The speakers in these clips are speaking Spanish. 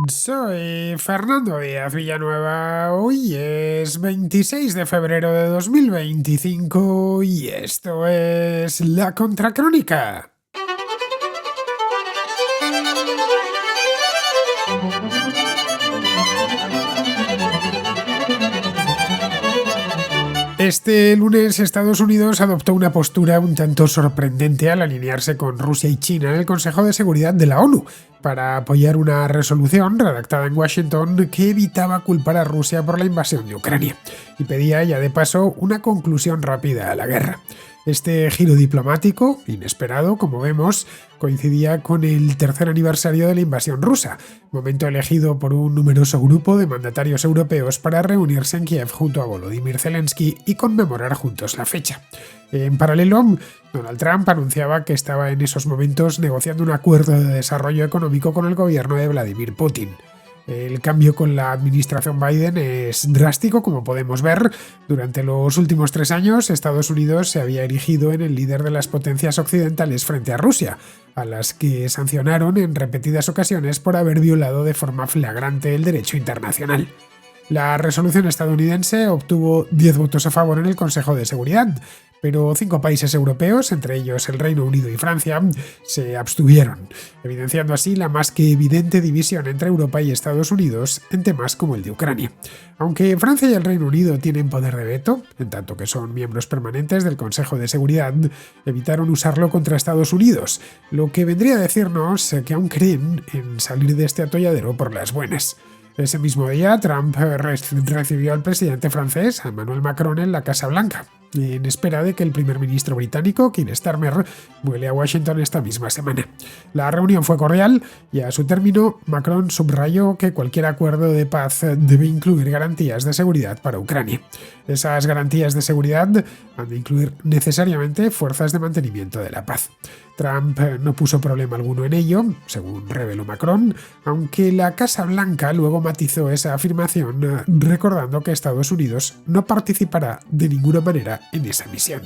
Soy Fernando Díaz Villanueva. Hoy es 26 de febrero de 2025 y esto es La Contracrónica. Este lunes Estados Unidos adoptó una postura un tanto sorprendente al alinearse con Rusia y China en el Consejo de Seguridad de la ONU para apoyar una resolución redactada en Washington que evitaba culpar a Rusia por la invasión de Ucrania y pedía ya de paso una conclusión rápida a la guerra. Este giro diplomático, inesperado, como vemos, coincidía con el tercer aniversario de la invasión rusa, momento elegido por un numeroso grupo de mandatarios europeos para reunirse en Kiev junto a Volodymyr Zelensky y conmemorar juntos la fecha. En paralelo, Donald Trump anunciaba que estaba en esos momentos negociando un acuerdo de desarrollo económico con el gobierno de Vladimir Putin. El cambio con la administración Biden es drástico, como podemos ver. Durante los últimos 3 años, Estados Unidos se había erigido en el líder de las potencias occidentales frente a Rusia, a las que sancionaron en repetidas ocasiones por haber violado de forma flagrante el derecho internacional. La resolución estadounidense obtuvo 10 votos a favor en el Consejo de Seguridad, pero 5 países europeos, entre ellos el Reino Unido y Francia, se abstuvieron, evidenciando así la más que evidente división entre Europa y Estados Unidos en temas como el de Ucrania. Aunque Francia y el Reino Unido tienen poder de veto, en tanto que son miembros permanentes del Consejo de Seguridad, evitaron usarlo contra Estados Unidos, lo que vendría a decirnos que aún creen en salir de este atolladero por las buenas. Ese mismo día, Trump recibió al presidente francés, Emmanuel Macron, en la Casa Blanca, en espera de que el primer ministro británico, Keir Starmer, vuele a Washington esta misma semana. La reunión fue cordial y a su término, Macron subrayó que cualquier acuerdo de paz debe incluir garantías de seguridad para Ucrania. Esas garantías de seguridad han de incluir necesariamente fuerzas de mantenimiento de la paz. Trump no puso problema alguno en ello, según reveló Macron, aunque la Casa Blanca luego matizó esa afirmación recordando que Estados Unidos no participará de ninguna manera en esa misión.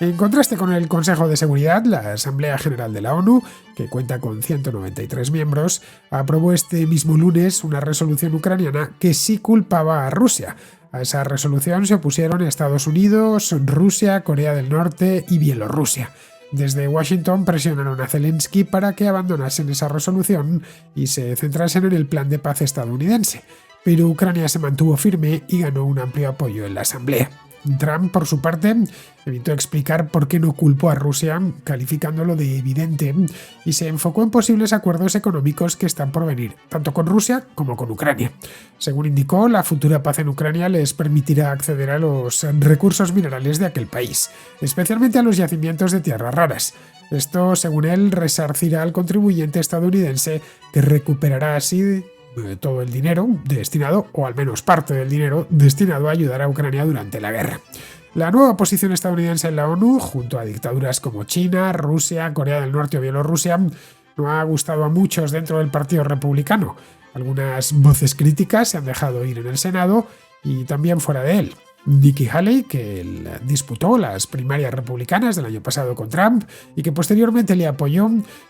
En contraste con el Consejo de Seguridad, la Asamblea General de la ONU, que cuenta con 193 miembros, aprobó este mismo lunes una resolución ucraniana que sí culpaba a Rusia. A esa resolución se opusieron Estados Unidos, Rusia, Corea del Norte y Bielorrusia. Desde Washington presionaron a Zelensky para que abandonasen esa resolución y se centrasen en el plan de paz estadounidense, pero Ucrania se mantuvo firme y ganó un amplio apoyo en la Asamblea. Trump, por su parte, evitó explicar por qué no culpó a Rusia, calificándolo de evidente, y se enfocó en posibles acuerdos económicos que están por venir, tanto con Rusia como con Ucrania. Según indicó, la futura paz en Ucrania les permitirá acceder a los recursos minerales de aquel país, especialmente a los yacimientos de tierras raras. Esto, según él, resarcirá al contribuyente estadounidense, que recuperará así todo el dinero destinado, o al menos parte del dinero destinado a ayudar a Ucrania durante la guerra. La nueva posición estadounidense en la ONU, junto a dictaduras como China, Rusia, Corea del Norte o Bielorrusia, no ha gustado a muchos dentro del Partido Republicano. Algunas voces críticas se han dejado oír en el Senado y también fuera de él. Nikki Haley, que disputó las primarias republicanas del año pasado con Trump y que posteriormente le apoyó,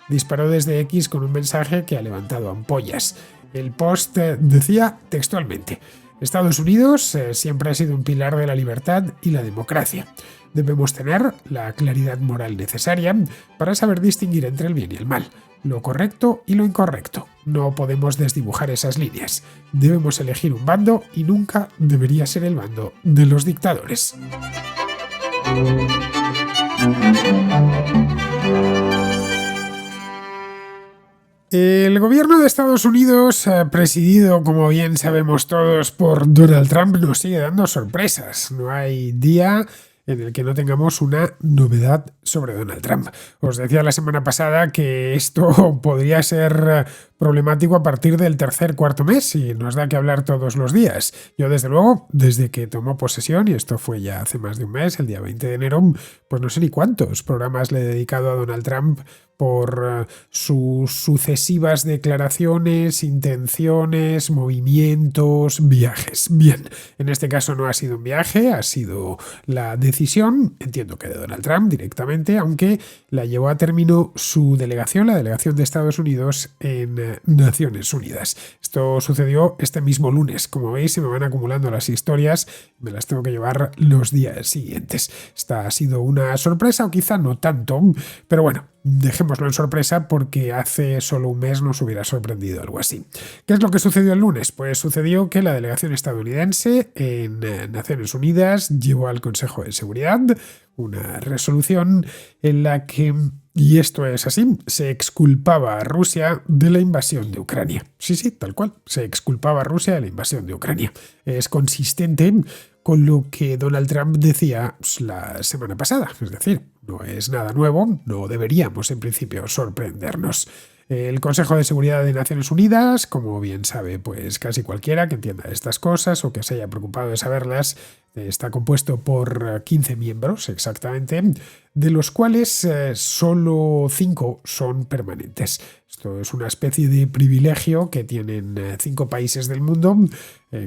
disparó desde X con un mensaje que ha levantado ampollas. El post decía textualmente: Estados Unidos siempre ha sido un pilar de la libertad y la democracia. Debemos tener la claridad moral necesaria para saber distinguir entre el bien y el mal, lo correcto y lo incorrecto. No podemos desdibujar esas líneas. Debemos elegir un bando y nunca debería ser el bando de los dictadores. El gobierno de Estados Unidos, presidido, como bien sabemos todos, por Donald Trump, nos sigue dando sorpresas. No hay día en el que no tengamos una novedad sobre Donald Trump. Os decía la semana pasada que esto podría ser problemático a partir del cuarto mes y nos da que hablar todos los días. Yo, desde luego, desde que tomó posesión, y esto fue ya hace más de un mes, el día 20 de enero, pues no sé ni cuántos programas le he dedicado a Donald Trump por sus sucesivas declaraciones, intenciones, movimientos, viajes. Bien, en este caso no ha sido un viaje, ha sido la decisión, entiendo que de Donald Trump directamente, aunque la llevó a término su delegación, la delegación de Estados Unidos en Naciones Unidas. Esto sucedió este mismo lunes. Como veis, se me van acumulando las historias, me las tengo que llevar los días siguientes. Esta ha sido una sorpresa, o quizá no tanto, pero bueno, dejémoslo en sorpresa porque hace solo un mes nos hubiera sorprendido algo así. ¿Qué es lo que sucedió el lunes? Pues sucedió que la delegación estadounidense en Naciones Unidas llevó al Consejo de Seguridad una resolución en la que, y esto es así, se exculpaba a Rusia de la invasión de Ucrania. Sí, tal cual, se exculpaba a Rusia de la invasión de Ucrania. Es consistente con lo que Donald Trump decía la semana pasada, es decir, no es nada nuevo, no deberíamos en principio sorprendernos. El Consejo de Seguridad de Naciones Unidas, como bien sabe pues casi cualquiera que entienda estas cosas o que se haya preocupado de saberlas, está compuesto por 15 miembros exactamente, de los cuales solo 5 son permanentes. Esto es una especie de privilegio que tienen 5 países del mundo,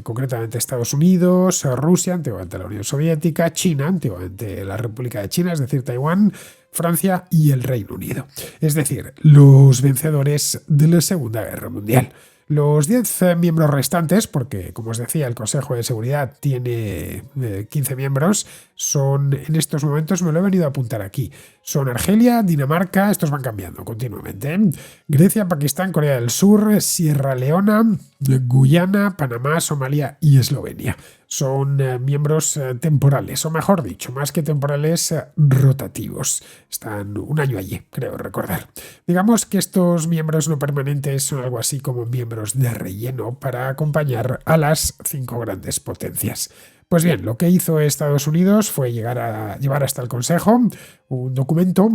concretamente Estados Unidos, Rusia, antiguamente la Unión Soviética, China, antiguamente la República de China, es decir, Taiwán, Francia y el Reino Unido. Es decir, los vencedores de la Segunda Guerra Mundial. Los 10 miembros restantes, porque como os decía el Consejo de Seguridad tiene 15 miembros, son en estos momentos, me lo he venido a apuntar aquí, son Argelia, Dinamarca, estos van cambiando continuamente, Grecia, Pakistán, Corea del Sur, Sierra Leona, Guyana, Panamá, Somalia y Eslovenia. Son miembros temporales, o mejor dicho, más que temporales, rotativos. Están un año allí, creo recordar. Digamos que estos miembros no permanentes son algo así como miembros de relleno para acompañar a las 5 grandes potencias. Pues bien, lo que hizo Estados Unidos fue llevar hasta el Consejo un documento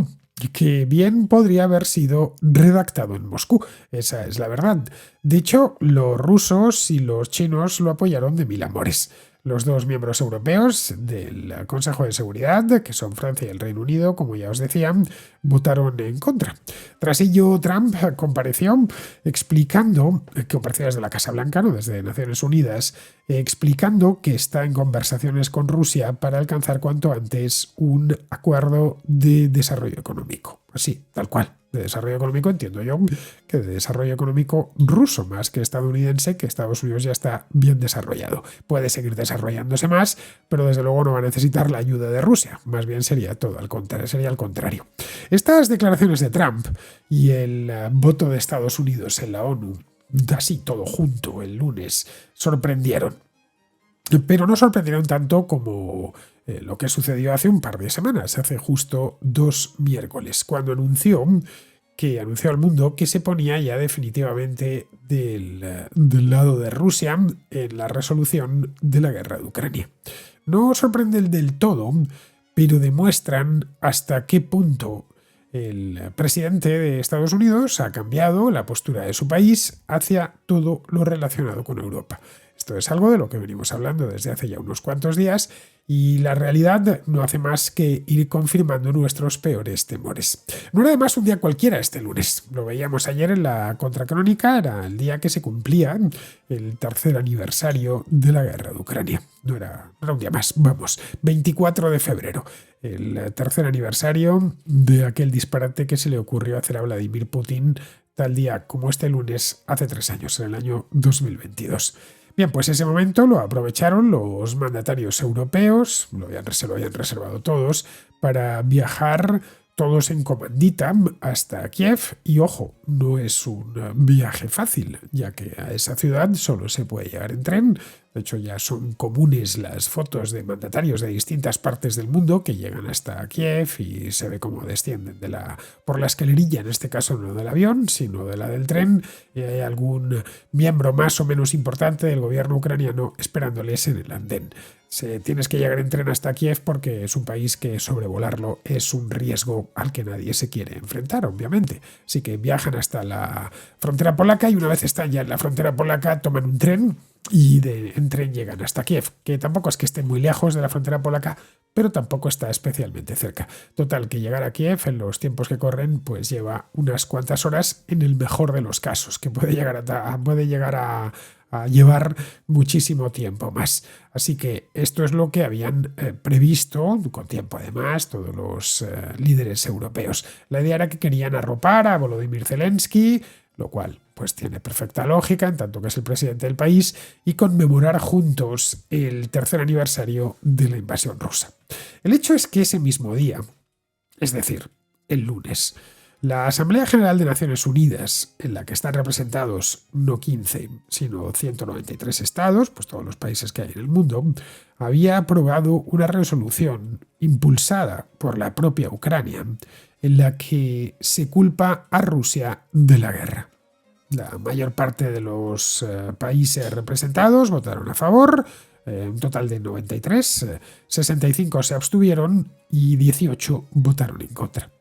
que bien podría haber sido redactado en Moscú. Esa es la verdad. De hecho, los rusos y los chinos lo apoyaron de mil amores. Los 2 miembros europeos del Consejo de Seguridad, que son Francia y el Reino Unido, como ya os decía, votaron en contra. Tras ello, Trump compareció desde la Casa Blanca, no desde Naciones Unidas, explicando que está en conversaciones con Rusia para alcanzar cuanto antes un acuerdo de desarrollo económico. Así, tal cual. De desarrollo económico entiendo yo que de desarrollo económico ruso más que estadounidense, que Estados Unidos ya está bien desarrollado. Puede seguir desarrollándose más, pero desde luego no va a necesitar la ayuda de Rusia. Más bien sería todo al contrario, sería al contrario. Estas declaraciones de Trump y el voto de Estados Unidos en la ONU, así todo junto el lunes, sorprendieron. Pero no sorprendieron tanto como lo que sucedió hace un par de semanas, hace justo 2 miércoles, cuando anunció al mundo que se ponía ya definitivamente del lado de Rusia en la resolución de la guerra de Ucrania. No sorprenden del todo, pero demuestran hasta qué punto el presidente de Estados Unidos ha cambiado la postura de su país hacia todo lo relacionado con Europa. Esto es algo de lo que venimos hablando desde hace ya unos cuantos días y la realidad no hace más que ir confirmando nuestros peores temores. No era además un día cualquiera este lunes. Lo veíamos ayer en la contracrónica, era el día que se cumplía el 3er aniversario de la guerra de Ucrania. No era un día más, 24 de febrero. El 3er aniversario de aquel disparate que se le ocurrió hacer a Vladimir Putin tal día como este lunes hace 3 años, en el año 2022. Bien, pues ese momento lo aprovecharon los mandatarios europeos, se lo habían reservado todos, para viajar todos en comandita hasta Kiev. Y ojo, no es un viaje fácil, ya que a esa ciudad solo se puede llegar en tren. De hecho, ya son comunes las fotos de mandatarios de distintas partes del mundo que llegan hasta Kiev y se ve cómo descienden por la escalerilla, en este caso no del avión, sino de la del tren, y hay algún miembro más o menos importante del gobierno ucraniano esperándoles en el andén. Tienes que llegar en tren hasta Kiev porque es un país que sobrevolarlo es un riesgo al que nadie se quiere enfrentar, obviamente. Así que viajan hasta la frontera polaca y una vez están ya en la frontera polaca toman un tren y en tren llegan hasta Kiev, que tampoco es que esté muy lejos de la frontera polaca, pero tampoco está especialmente cerca. Total, que llegar a Kiev en los tiempos que corren pues lleva unas cuantas horas en el mejor de los casos, que puede llegar a llevar muchísimo tiempo más. Así que esto es lo que habían previsto, con tiempo además, todos los líderes europeos. La idea era que querían arropar a Volodymyr Zelensky, lo cual pues tiene perfecta lógica, en tanto que es el presidente del país, y conmemorar juntos el tercer aniversario de la invasión rusa. El hecho es que ese mismo día, es decir, el lunes, la Asamblea General de Naciones Unidas, en la que están representados no 15, sino 193 estados, pues todos los países que hay en el mundo, había aprobado una resolución impulsada por la propia Ucrania, en la que se culpa a Rusia de la guerra. La mayor parte de los países representados votaron a favor, un total de 93, 65 se abstuvieron y 18 votaron en contra.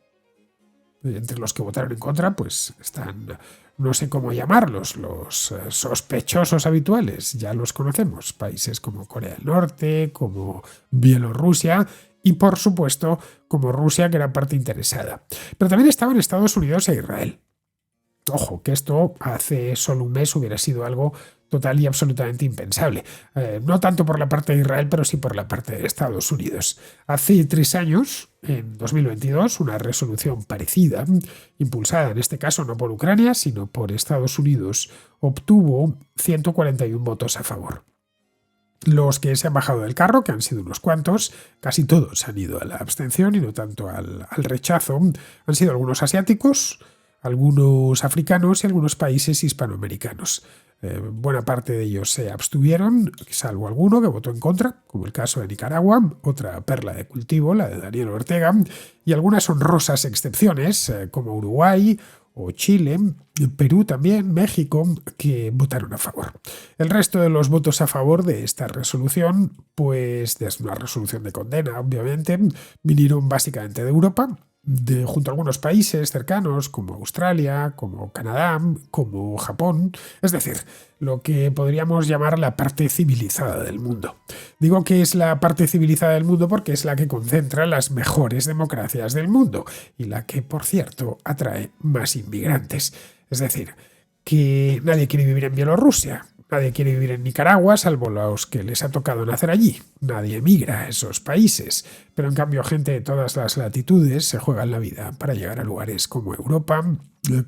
Entre los que votaron en contra, pues están, no sé cómo llamarlos, los sospechosos habituales, ya los conocemos, países como Corea del Norte, como Bielorrusia y, por supuesto, como Rusia, que era parte interesada. Pero también estaban Estados Unidos e Israel. Ojo, que esto hace solo un mes hubiera sido algo total y absolutamente impensable. No tanto por la parte de Israel, pero sí por la parte de Estados Unidos. Hace 3 años, en 2022, una resolución parecida, impulsada en este caso no por Ucrania, sino por Estados Unidos, obtuvo 141 votos a favor. Los que se han bajado del carro, que han sido unos cuantos, casi todos han ido a la abstención y no tanto al rechazo, han sido algunos asiáticos, algunos africanos y algunos países hispanoamericanos. Buena parte de ellos se abstuvieron, salvo alguno que votó en contra, como el caso de Nicaragua, otra perla de cultivo, la de Daniel Ortega, y algunas honrosas excepciones, como Uruguay o Chile, Perú también, México, que votaron a favor. El resto de los votos a favor de esta resolución, pues es una resolución de condena, obviamente, vinieron básicamente de Europa, junto a algunos países cercanos como Australia, como Canadá, como Japón, es decir, lo que podríamos llamar la parte civilizada del mundo. Digo que es la parte civilizada del mundo porque es la que concentra las mejores democracias del mundo y la que, por cierto, atrae más inmigrantes. Es decir, que nadie quiere vivir en Bielorrusia. Nadie quiere vivir en Nicaragua, salvo los que les ha tocado nacer allí. Nadie emigra a esos países. Pero en cambio, gente de todas las latitudes se juega la vida para llegar a lugares como Europa,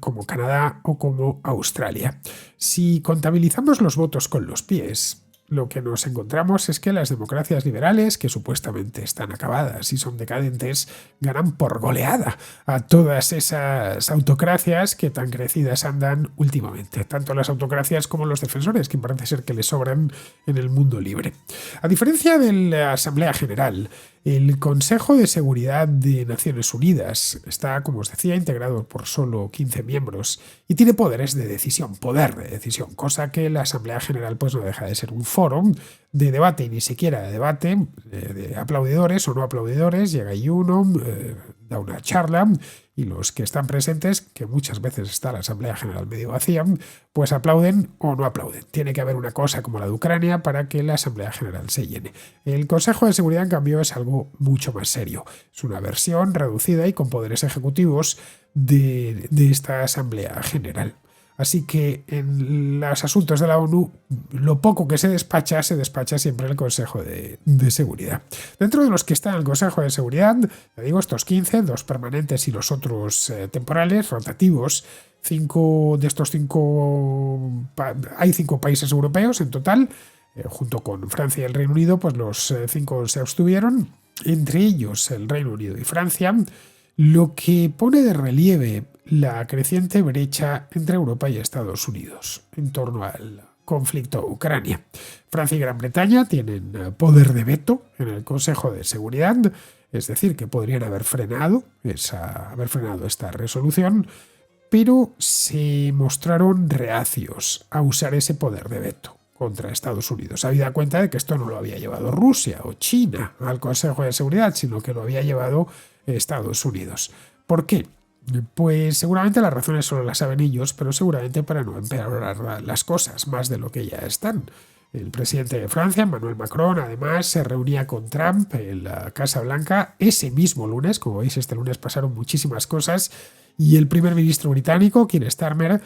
como Canadá o como Australia. Si contabilizamos los votos con los pies, lo que nos encontramos es que las democracias liberales, que supuestamente están acabadas y son decadentes, ganan por goleada a todas esas autocracias que tan crecidas andan últimamente, tanto las autocracias como los defensores, que parece ser que les sobran en el mundo libre. A diferencia de la Asamblea General, el Consejo de Seguridad de Naciones Unidas está, como os decía, integrado por solo 15 miembros y tiene poder de decisión, cosa que la Asamblea General pues no deja de ser un foro de debate y ni siquiera de debate, de aplaudidores o no aplaudidores, llega ahí uno, da una charla y los que están presentes, que muchas veces está la Asamblea General medio vacía, pues aplauden o no aplauden. Tiene que haber una cosa como la de Ucrania para que la Asamblea General se llene. El Consejo de Seguridad, en cambio, es algo mucho más serio. Es una versión reducida y con poderes ejecutivos de esta Asamblea General. Así que en los asuntos de la ONU, lo poco que se despacha siempre en el Consejo de Seguridad. Dentro de los que están en el Consejo de Seguridad, ya digo, estos 15, 2 permanentes y los otros temporales, rotativos, 5 de estos 5, hay 5 países europeos en total, junto con Francia y el Reino Unido, pues los 5 se abstuvieron, entre ellos el Reino Unido y Francia, lo que pone de relieve la creciente brecha entre Europa y Estados Unidos en torno al conflicto Ucrania. Francia y Gran Bretaña tienen poder de veto en el Consejo de Seguridad, es decir, que podrían haber frenado esta resolución, pero se mostraron reacios a usar ese poder de veto contra Estados Unidos, habida cuenta de que esto no lo había llevado Rusia o China al Consejo de Seguridad, sino que lo había llevado Estados Unidos. ¿Por qué? Pues seguramente las razones solo las saben ellos, pero seguramente para no empeorar las cosas más de lo que ya están. El presidente de Francia, Emmanuel Macron, además se reunía con Trump en la Casa Blanca ese mismo lunes. Como veis, este lunes pasaron muchísimas cosas y el primer ministro británico, Keir Starmer,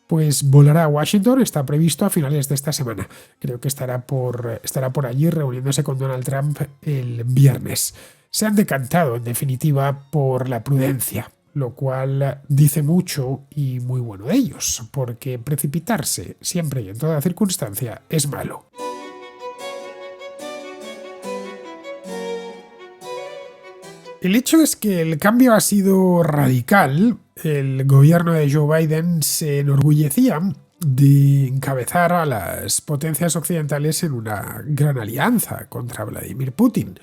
pues volará a Washington, está previsto a finales de esta semana. Creo que estará por allí reuniéndose con Donald Trump el viernes. Se han decantado, en definitiva, por la prudencia, lo cual dice mucho y muy bueno de ellos, porque precipitarse siempre y en toda circunstancia es malo. El hecho es que el cambio ha sido radical. El gobierno de Joe Biden se enorgullecía de encabezar a las potencias occidentales en una gran alianza contra Vladimir Putin.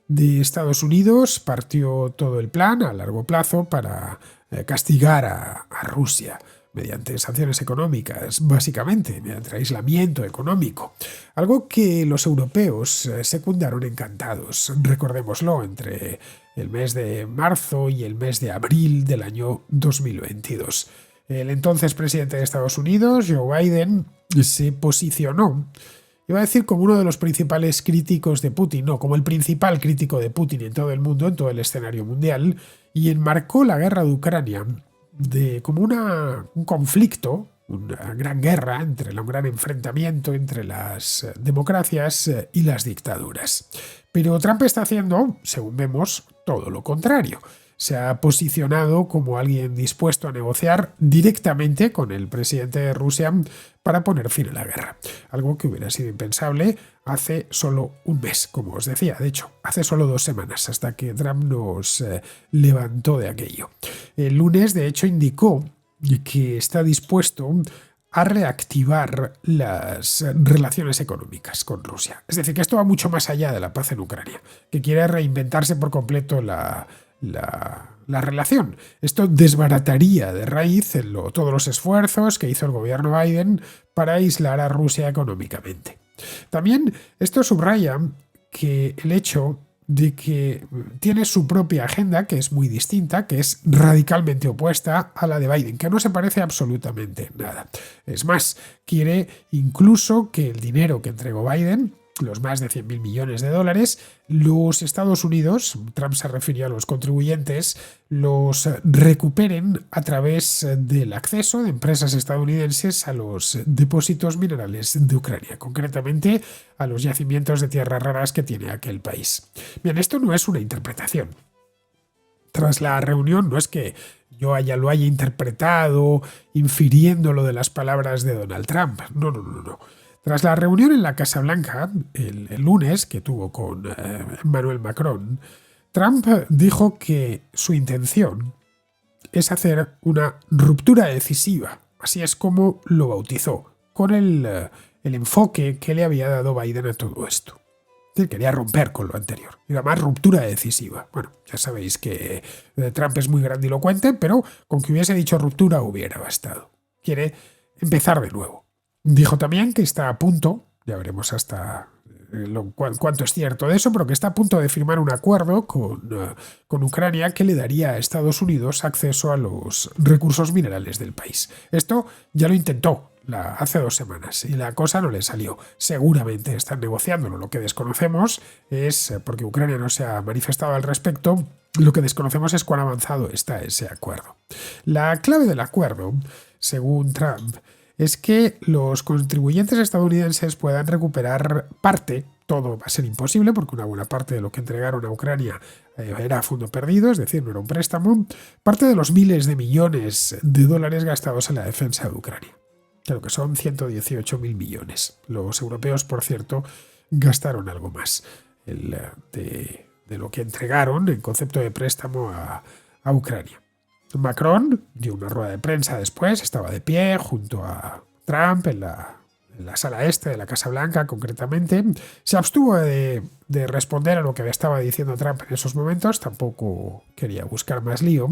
De Estados Unidos partió todo el plan a largo plazo para castigar a Rusia mediante sanciones económicas, básicamente, mediante aislamiento económico. Algo que los europeos secundaron encantados, recordémoslo, entre el mes de marzo y el mes de abril del año 2022. El entonces presidente de Estados Unidos, Joe Biden, se posicionó, iba a decir como uno de los principales críticos de Putin, no, como el principal crítico de Putin en todo el mundo, en todo el escenario mundial, y enmarcó la guerra de Ucrania como un conflicto, una gran guerra, un gran enfrentamiento entre las democracias y las dictaduras. Pero Trump está haciendo, según vemos, todo lo contrario. Se ha posicionado como alguien dispuesto a negociar directamente con el presidente de Rusia para poner fin a la guerra. Algo que hubiera sido impensable hace solo un mes, como os decía. De hecho, hace solo 2 semanas, hasta que Trump nos levantó de aquello. El lunes, de hecho, indicó que está dispuesto a reactivar las relaciones económicas con Rusia. Es decir, que esto va mucho más allá de la paz en Ucrania, que quiere reinventarse por completo la relación. Esto desbarataría de raíz todos los esfuerzos que hizo el gobierno Biden para aislar a Rusia económicamente. También esto subraya que el hecho de que tiene su propia agenda, que es muy distinta, que es radicalmente opuesta a la de Biden, que no se parece absolutamente nada. Es más, quiere incluso que el dinero que entregó Biden, los más de 100.000 millones de dólares, los Estados Unidos, Trump se refería a los contribuyentes, los recuperen a través del acceso de empresas estadounidenses a los depósitos minerales de Ucrania, concretamente a los yacimientos de tierras raras que tiene aquel país. Bien, esto no es una interpretación. Tras la reunión, no es que yo lo haya interpretado infiriéndolo de las palabras de Donald Trump. No. Tras la reunión en la Casa Blanca, el lunes, que tuvo con Emmanuel Macron, Trump dijo que su intención es hacer una ruptura decisiva, así es como lo bautizó, con el enfoque que le había dado Biden a todo esto. Él quería romper con lo anterior, y además ruptura decisiva. Bueno, ya sabéis que Trump es muy grandilocuente, pero con que hubiese dicho ruptura hubiera bastado. Quiere empezar de nuevo. Dijo también que está a punto, ya veremos hasta cuánto es cierto de eso, pero que está a punto de firmar un acuerdo con Ucrania que le daría a Estados Unidos acceso a los recursos minerales del país. Esto ya lo intentó hace 2 semanas y la cosa no le salió. Seguramente están negociándolo. Lo que desconocemos es, porque Ucrania no se ha manifestado al respecto, lo que desconocemos es cuán avanzado está ese acuerdo. La clave del acuerdo, según Trump, es que los contribuyentes estadounidenses puedan recuperar parte. Todo va a ser imposible porque una buena parte de lo que entregaron a Ucrania era a fondo perdido, es decir, no era un préstamo, parte de los miles de millones de dólares gastados en la defensa de Ucrania. Claro que son 118.000 millones. Los europeos, por cierto, gastaron algo más de lo que entregaron en concepto de préstamo a Ucrania. Macron dio una rueda de prensa después, estaba de pie junto a Trump en la sala este de la Casa Blanca concretamente. Se abstuvo de responder a lo que estaba diciendo Trump en esos momentos, tampoco quería buscar más lío,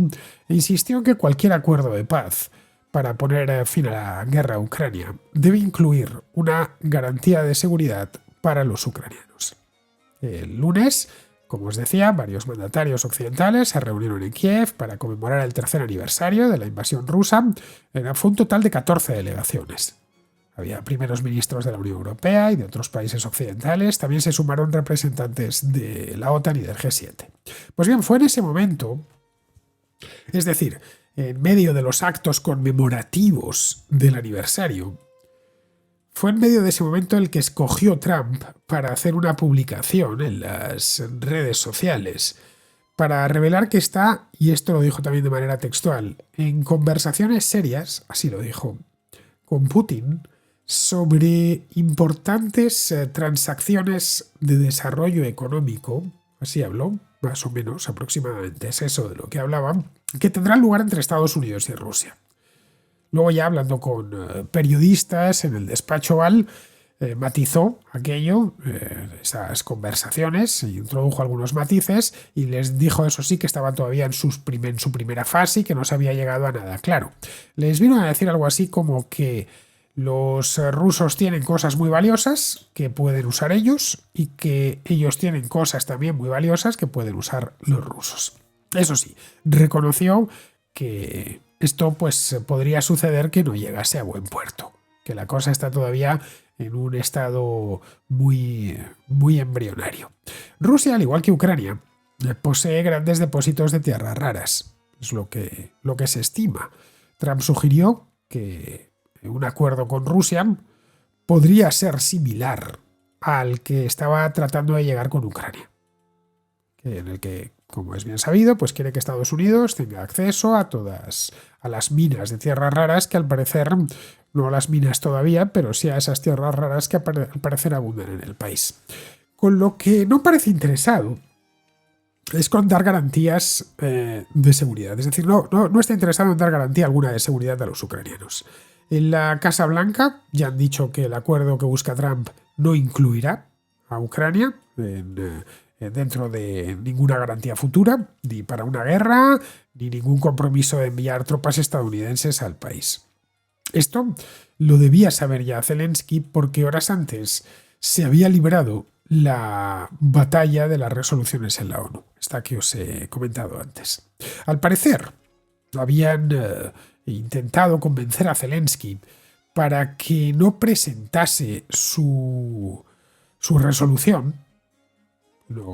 e insistió en que cualquier acuerdo de paz para poner fin a la guerra a Ucrania debe incluir una garantía de seguridad para los ucranianos. El lunes, como os decía, varios mandatarios occidentales se reunieron en Kiev para conmemorar el 3er aniversario de la invasión rusa. Fue un total de 14 delegaciones. Había primeros ministros de la Unión Europea y de otros países occidentales. También se sumaron representantes de la OTAN y del G7. Pues bien, fue en ese momento, es decir, en medio de los actos conmemorativos del aniversario, fue en medio de ese momento el que escogió Trump para hacer una publicación en las redes sociales para revelar que está, y esto lo dijo también de manera textual, en conversaciones serias, así lo dijo, con Putin sobre importantes transacciones de desarrollo económico, así habló, más o menos aproximadamente es eso de lo que hablaban, que tendrán lugar entre Estados Unidos y Rusia. Luego ya hablando con periodistas en el despacho Oval, matizó aquello, esas conversaciones, introdujo algunos matices y les dijo, eso sí, que estaban todavía en su primera fase y que no se había llegado a nada. Claro, les vino a decir algo así como que los rusos tienen cosas muy valiosas que pueden usar ellos y que ellos tienen cosas también muy valiosas que pueden usar los rusos. Eso sí, reconoció que esto pues podría suceder que no llegase a buen puerto, que la cosa está todavía en un estado muy embrionario. Rusia, al igual que Ucrania, posee grandes depósitos de tierras raras, es lo que se estima. Trump sugirió que un acuerdo con Rusia podría ser similar al que estaba tratando de llegar con Ucrania, en el que, como es bien sabido, pues quiere que Estados Unidos tenga acceso a las minas de tierras raras que al parecer, no las minas todavía, pero sí a esas tierras raras que al parecer abundan en el país. Con lo que no parece interesado es con dar garantías de seguridad. Es decir, no está interesado en dar garantía alguna de seguridad a los ucranianos. En la Casa Blanca ya han dicho que el acuerdo que busca Trump no incluirá a Ucrania dentro de ninguna garantía futura, ni para una guerra, ni ningún compromiso de enviar tropas estadounidenses al país. Esto lo debía saber ya Zelensky porque horas antes se había librado la batalla de las resoluciones en la ONU, esta que os he comentado antes. Al parecer, habían intentado convencer a Zelensky para que no presentase su resolución,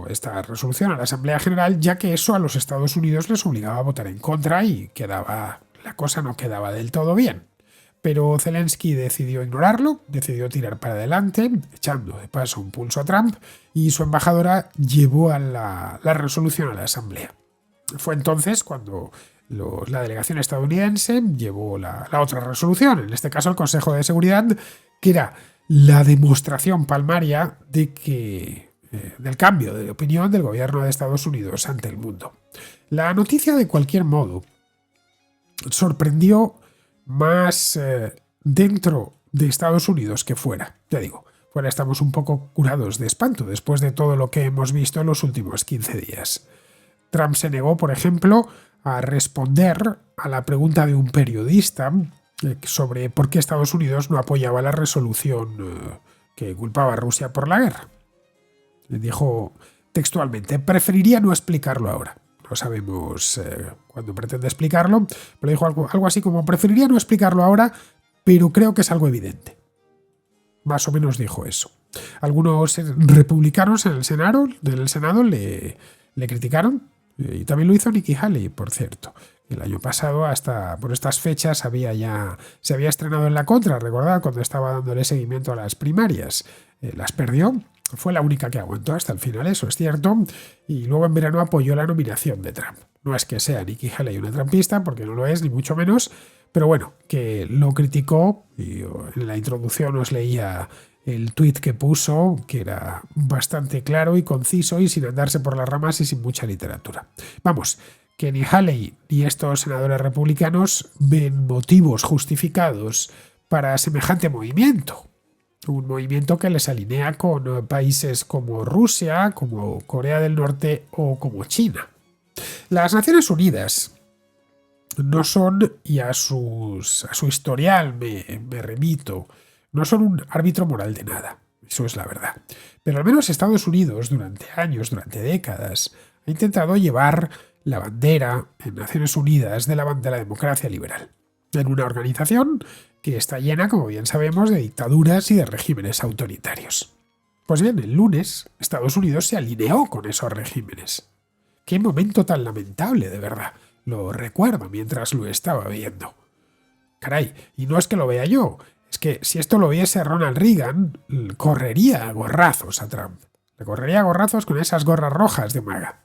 esta resolución a la Asamblea General, ya que eso a los Estados Unidos les obligaba a votar en contra y la cosa no quedaba del todo bien. Pero Zelensky decidió ignorarlo, decidió tirar para adelante, echando de paso un pulso a Trump, y su embajadora llevó a la resolución a la Asamblea. Fue entonces cuando la delegación estadounidense llevó la otra resolución, en este caso el Consejo de Seguridad, que era la demostración palmaria del cambio de opinión del gobierno de Estados Unidos ante el mundo. La noticia, de cualquier modo, sorprendió más dentro de Estados Unidos que fuera. Ya digo, fuera estamos un poco curados de espanto después de todo lo que hemos visto en los últimos 15 días. Trump se negó, por ejemplo, a responder a la pregunta de un periodista sobre por qué Estados Unidos no apoyaba la resolución que culpaba a Rusia por la guerra. Le dijo textualmente: preferiría no explicarlo ahora. No sabemos cuándo pretende explicarlo, pero dijo algo así como: preferiría no explicarlo ahora, pero creo que es algo evidente. Más o menos dijo eso. Algunos republicanos en el Senado le criticaron, y también lo hizo Nikki Haley, por cierto. El año pasado, hasta por estas fechas, se había estrenado en la contra, recordad, cuando estaba dándole seguimiento a las primarias. Las perdió. Fue la única que aguantó hasta el final, eso es cierto, y luego en verano apoyó la nominación de Trump. No es que sea Nikki Haley una trumpista, porque no lo es, ni mucho menos, pero bueno, que lo criticó, y en la introducción os leía el tuit que puso, que era bastante claro y conciso y sin andarse por las ramas y sin mucha literatura. Vamos, que ni Haley ni estos senadores republicanos ven motivos justificados para semejante movimiento. Un movimiento que les alinea con países como Rusia, como Corea del Norte o como China. Las Naciones Unidas no son, y a su historial me remito, no son un árbitro moral de nada. Eso es la verdad. Pero al menos Estados Unidos, durante años, durante décadas, ha intentado llevar la bandera en Naciones Unidas de la democracia liberal, en una organización que está llena, como bien sabemos, de dictaduras y de regímenes autoritarios. Pues bien, el lunes Estados Unidos se alineó con esos regímenes. ¡Qué momento tan lamentable, de verdad! Lo recuerdo mientras lo estaba viendo. Caray, y no es que lo vea yo, es que si esto lo viese Ronald Reagan, correría a gorrazos a Trump. Le correría a gorrazos con esas gorras rojas de MAGA.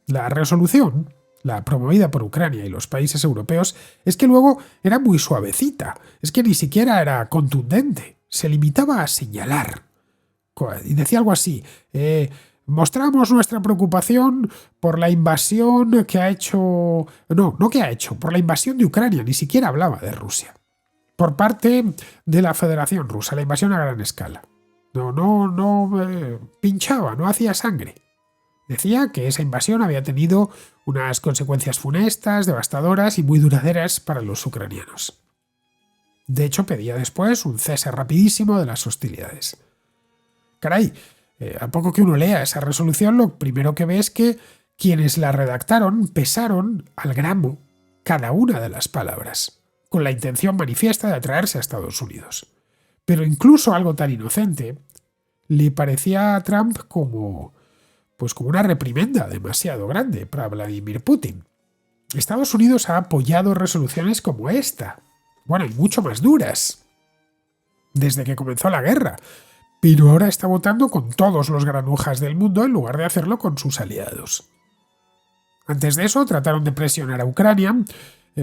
La resolución, la promovida por Ucrania y los países europeos, es que luego era muy suavecita, es que ni siquiera era contundente, se limitaba a señalar. Y decía algo así, mostramos nuestra preocupación por la invasión que ha hecho... No que ha hecho, por la invasión de Ucrania, ni siquiera hablaba de Rusia. Por parte de la Federación Rusa, la invasión a gran escala. No pinchaba, no hacía sangre. Decía que esa invasión había tenido unas consecuencias funestas, devastadoras y muy duraderas para los ucranianos. De hecho, pedía después un cese rapidísimo de las hostilidades. Caray, a poco que uno lea esa resolución, lo primero que ve es que quienes la redactaron pesaron al gramo cada una de las palabras, con la intención manifiesta de atraerse a Estados Unidos. Pero incluso algo tan inocente le parecía a Trump como una reprimenda demasiado grande para Vladimir Putin. Estados Unidos ha apoyado resoluciones como esta, bueno, y mucho más duras, desde que comenzó la guerra, pero ahora está votando con todos los granujas del mundo en lugar de hacerlo con sus aliados. Antes de eso, trataron de presionar a Ucrania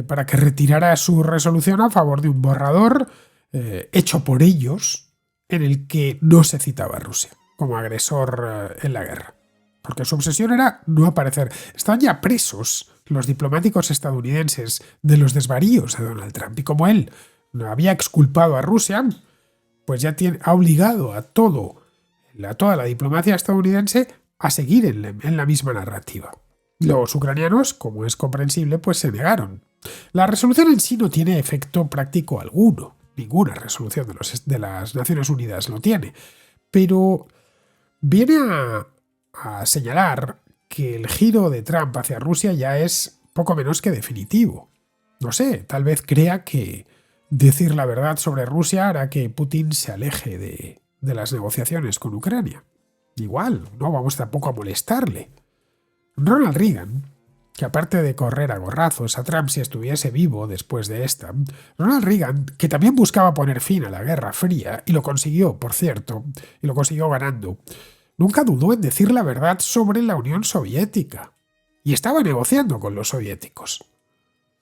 para que retirara su resolución a favor de un borrador hecho por ellos, en el que no se citaba a Rusia como agresor en la guerra. Porque su obsesión era no aparecer. Estaban ya presos los diplomáticos estadounidenses de los desvaríos de Donald Trump. Y como él no había exculpado a Rusia, pues ya ha obligado a toda la diplomacia estadounidense a seguir en la misma narrativa. Los ucranianos, como es comprensible, pues se negaron. La resolución en sí no tiene efecto práctico alguno. Ninguna resolución de las Naciones Unidas lo tiene. Pero viene a señalar que el giro de Trump hacia Rusia ya es poco menos que definitivo. No sé, tal vez crea que decir la verdad sobre Rusia hará que Putin se aleje de las negociaciones con Ucrania. Igual, no vamos tampoco a molestarle. Ronald Reagan, que aparte de correr a gorrazos a Trump si estuviese vivo después de esta, Ronald Reagan, que también buscaba poner fin a la Guerra Fría, y lo consiguió, por cierto, y lo consiguió ganando, nunca dudó en decir la verdad sobre la Unión Soviética. Y estaba negociando con los soviéticos.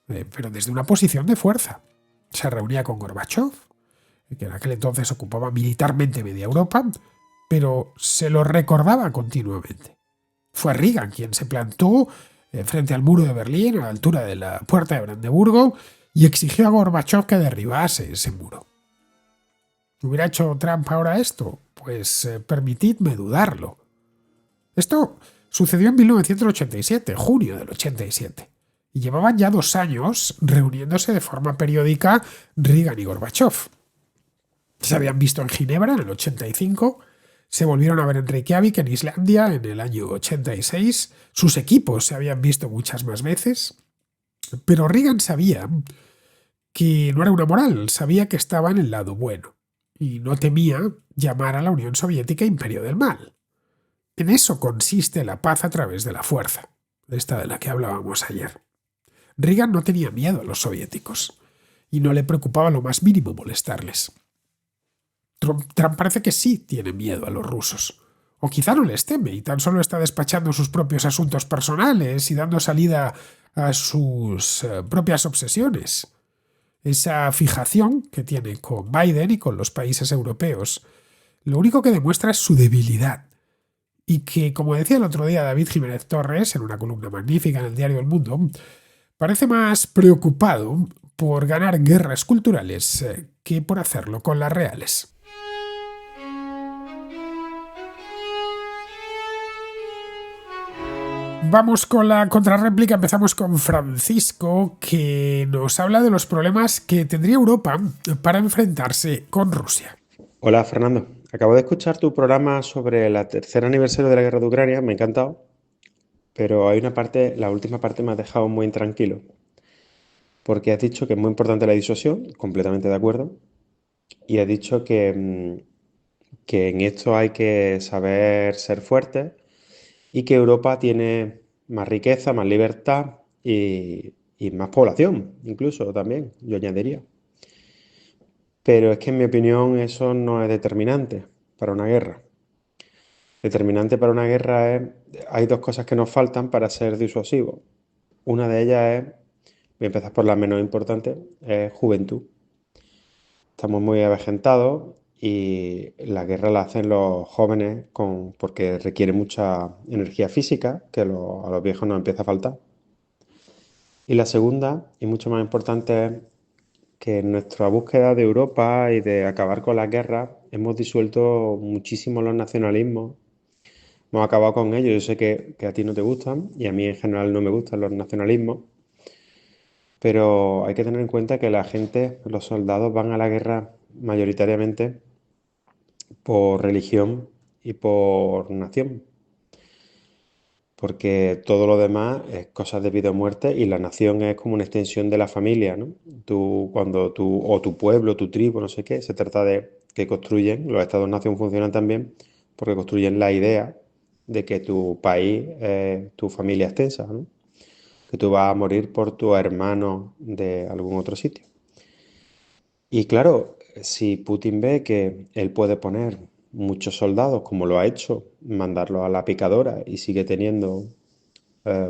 Pero desde una posición de fuerza. Se reunía con Gorbachev, que en aquel entonces ocupaba militarmente media Europa, pero se lo recordaba continuamente. Fue Reagan quien se plantó frente al muro de Berlín, a la altura de la puerta de Brandeburgo, y exigió a Gorbachev que derribase ese muro. ¿Hubiera hecho Trump ahora esto? Pues permitidme dudarlo. Esto sucedió en 1987, junio del 87. Y llevaban ya 2 años reuniéndose de forma periódica Reagan y Gorbachev. Se habían visto en Ginebra en el 85, se volvieron a ver en Reykjavik, en Islandia, en el año 86. Sus equipos se habían visto muchas más veces. Pero Reagan sabía que no era una moral, sabía que estaba en el lado bueno. Y no temía llamar a la Unión Soviética imperio del mal. En eso consiste la paz a través de la fuerza, esta de la que hablábamos ayer. Reagan no tenía miedo a los soviéticos, y no le preocupaba lo más mínimo molestarles. Trump parece que sí tiene miedo a los rusos, o quizá no les teme y tan solo está despachando sus propios asuntos personales y dando salida a sus propias obsesiones. Esa fijación que tiene con Biden y con los países europeos, lo único que demuestra es su debilidad. Y que, como decía el otro día David Jiménez Torres, en una columna magnífica en el diario El Mundo, parece más preocupado por ganar guerras culturales que por hacerlo con las reales. Vamos con la contrarréplica. Empezamos con Francisco, que nos habla de los problemas que tendría Europa para enfrentarse con Rusia. Hola Fernando, acabo de escuchar tu programa sobre el tercer aniversario de la guerra de Ucrania, me ha encantado, pero hay una parte, la última parte me ha dejado muy intranquilo, porque has dicho que es muy importante la disuasión, completamente de acuerdo, y has dicho que en esto hay que saber ser fuerte y que Europa tiene más riqueza, más libertad y más población, incluso también, yo añadiría. Pero es que en mi opinión eso no es determinante para una guerra. Determinante para una guerra es, hay dos cosas que nos faltan para ser disuasivos. Una de ellas es, voy a empezar por la menos importante, es juventud. Estamos muy avejentados y la guerra la hacen los jóvenes porque requiere mucha energía física, que a los viejos nos empieza a faltar. Y la segunda, y mucho más importante, es que en nuestra búsqueda de Europa y de acabar con las guerras hemos disuelto muchísimo los nacionalismos. Hemos acabado con ellos. Yo sé que a ti no te gustan y a mí en general no me gustan los nacionalismos, pero hay que tener en cuenta que la gente, los soldados van a la guerra mayoritariamente por religión y por nación, porque todo lo demás es cosas de vida o muerte y la nación es como una extensión de la familia, ¿no? O tu pueblo, tu tribu, no sé qué, se trata de que construyen, los estados-nación funcionan también porque construyen la idea de que tu país es tu familia extensa, ¿no? Que tú vas a morir por tu hermano de algún otro sitio. Y claro, si Putin ve que él puede poner muchos soldados, como lo ha hecho, mandarlos a la picadora y sigue teniendo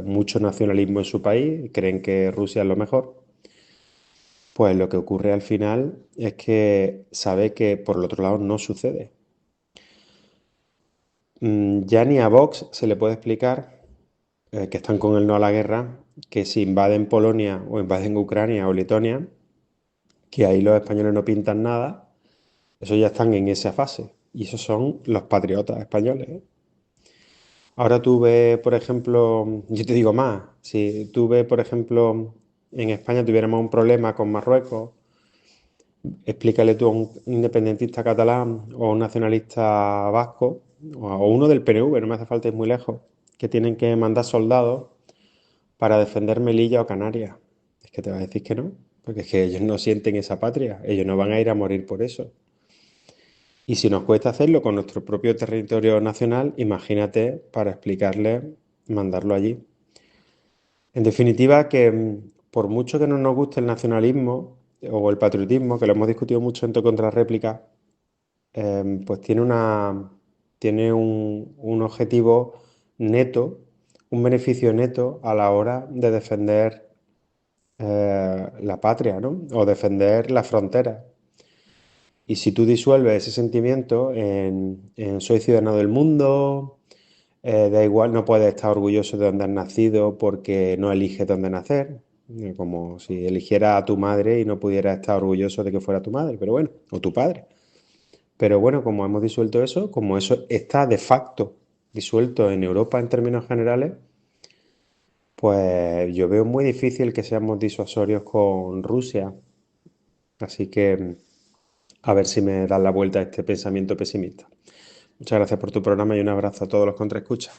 mucho nacionalismo en su país, creen que Rusia es lo mejor, pues lo que ocurre al final es que sabe que por el otro lado no sucede. Ya ni a Vox se le puede explicar, que están con el no a la guerra, que si invaden Polonia o invaden Ucrania o Letonia, que ahí los españoles no pintan nada, esos ya están en esa fase. Y esos son los patriotas españoles, ¿eh? Ahora tú ves, por ejemplo, yo te digo más, si tú ves, por ejemplo, en España tuviéramos un problema con Marruecos, explícale tú a un independentista catalán o a un nacionalista vasco o uno del PNV, no me hace falta ir muy lejos, que tienen que mandar soldados para defender Melilla o Canarias. Es que te vas a decir que no, porque es que ellos no sienten esa patria, ellos no van a ir a morir por eso. Y si nos cuesta hacerlo con nuestro propio territorio nacional, imagínate para explicarle, mandarlo allí. En definitiva, que por mucho que no nos guste el nacionalismo o el patriotismo, que lo hemos discutido mucho en tu contrarréplica, pues tiene un objetivo neto, un beneficio neto a la hora de defender la patria, ¿no? O defender la frontera. Y si tú disuelves ese sentimiento en soy ciudadano del mundo, da igual, no puedes estar orgulloso de donde has nacido porque no eliges dónde nacer, como si eligiera a tu madre y no pudiera estar orgulloso de que fuera tu madre, pero bueno, o tu padre. Pero bueno, como hemos disuelto eso, como eso está de facto disuelto en Europa en términos generales, pues yo veo muy difícil que seamos disuasorios con Rusia. Así que a ver si me das la vuelta a este pensamiento pesimista. Muchas gracias por tu programa y un abrazo a todos los contraescuchas.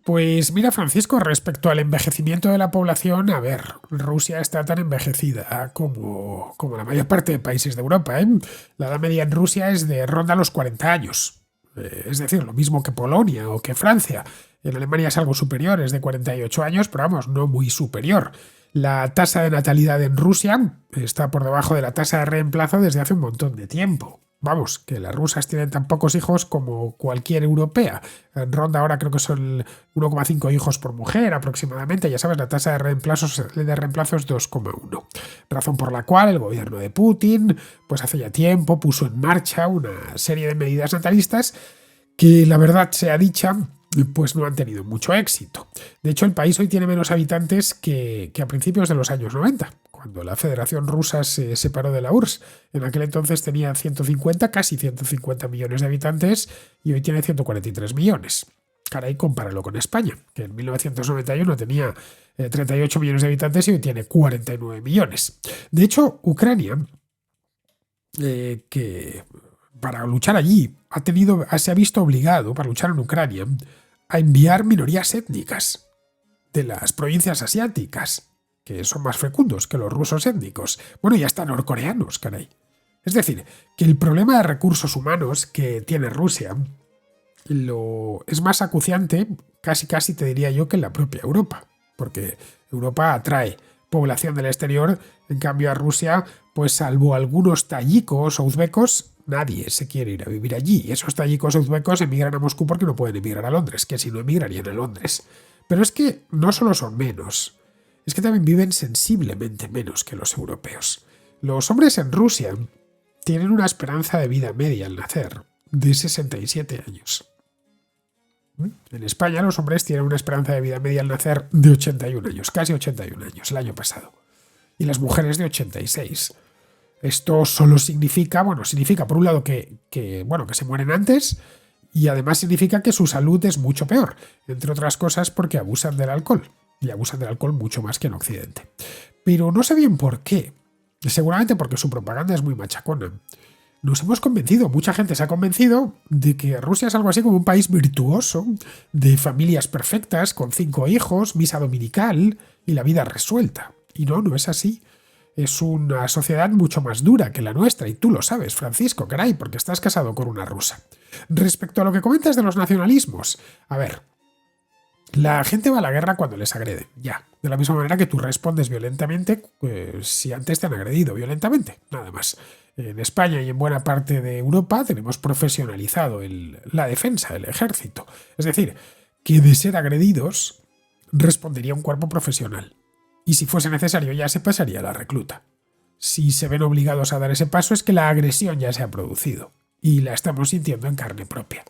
Pues mira, Francisco, respecto al envejecimiento de la población, a ver, Rusia está tan envejecida como la mayor parte de países de Europa, ¿eh? La edad media en Rusia es de ronda los 40 años. Es decir, lo mismo que Polonia o que Francia. En Alemania es algo superior, es de 48 años, pero vamos, no muy superior. La tasa de natalidad en Rusia está por debajo de la tasa de reemplazo desde hace un montón de tiempo. Vamos, que las rusas tienen tan pocos hijos como cualquier europea. En ronda ahora creo que son 1,5 hijos por mujer aproximadamente. Ya sabes, la tasa de reemplazo es 2,1. Razón por la cual el gobierno de Putin, pues hace ya tiempo, puso en marcha una serie de medidas natalistas que, la verdad sea dicha, pues no han tenido mucho éxito. De hecho, el país hoy tiene menos habitantes que a principios de los años 90, cuando la Federación Rusa se separó de la URSS. En aquel entonces tenía casi 150 millones de habitantes y hoy tiene 143 millones. Caray, compáralo con España, que en 1991 tenía 38 millones de habitantes y hoy tiene 49 millones. De hecho, Ucrania, que para luchar allí se ha visto obligado, para luchar en Ucrania, a enviar minorías étnicas de las provincias asiáticas, que son más fecundos que los rusos étnicos. Bueno, ya hasta norcoreanos, caray. Es decir, que el problema de recursos humanos que tiene Rusia es más acuciante, casi te diría yo, que en la propia Europa, porque Europa atrae población del exterior, en cambio a Rusia, pues salvo algunos tayikos o uzbecos, Nadie se quiere ir a vivir allí. Esos tayikos uzbecos emigran a Moscú porque no pueden emigrar a Londres, que si no emigrarían a Londres. Pero es que no solo son menos, es que también viven sensiblemente menos que los europeos. Los hombres en Rusia tienen una esperanza de vida media al nacer de 67 años. En España los hombres tienen una esperanza de vida media al nacer de 81 años, casi 81 años el año pasado. Y las mujeres de 86. Esto solo significa, significa por un lado que se mueren antes y además significa que su salud es mucho peor, entre otras cosas porque abusan del alcohol. Y abusan del alcohol mucho más que en Occidente. Pero no sé bien por qué. Seguramente porque su propaganda es muy machacona. Nos hemos convencido, mucha gente se ha convencido de que Rusia es algo así como un país virtuoso, de familias perfectas, con 5 hijos, misa dominical y la vida resuelta. Y no es así. Es una sociedad mucho más dura que la nuestra, y tú lo sabes, Francisco, caray, porque estás casado con una rusa. Respecto a lo que comentas de los nacionalismos, a ver, la gente va a la guerra cuando les agrede, ya. De la misma manera que tú respondes violentamente si antes te han agredido violentamente, nada más. En España y en buena parte de Europa tenemos profesionalizado la defensa, el ejército. Es decir, que de ser agredidos respondería un cuerpo profesional. Y si fuese necesario ya se pasaría a la recluta. Si se ven obligados a dar ese paso es que la agresión ya se ha producido. Y la estamos sintiendo en carne propia.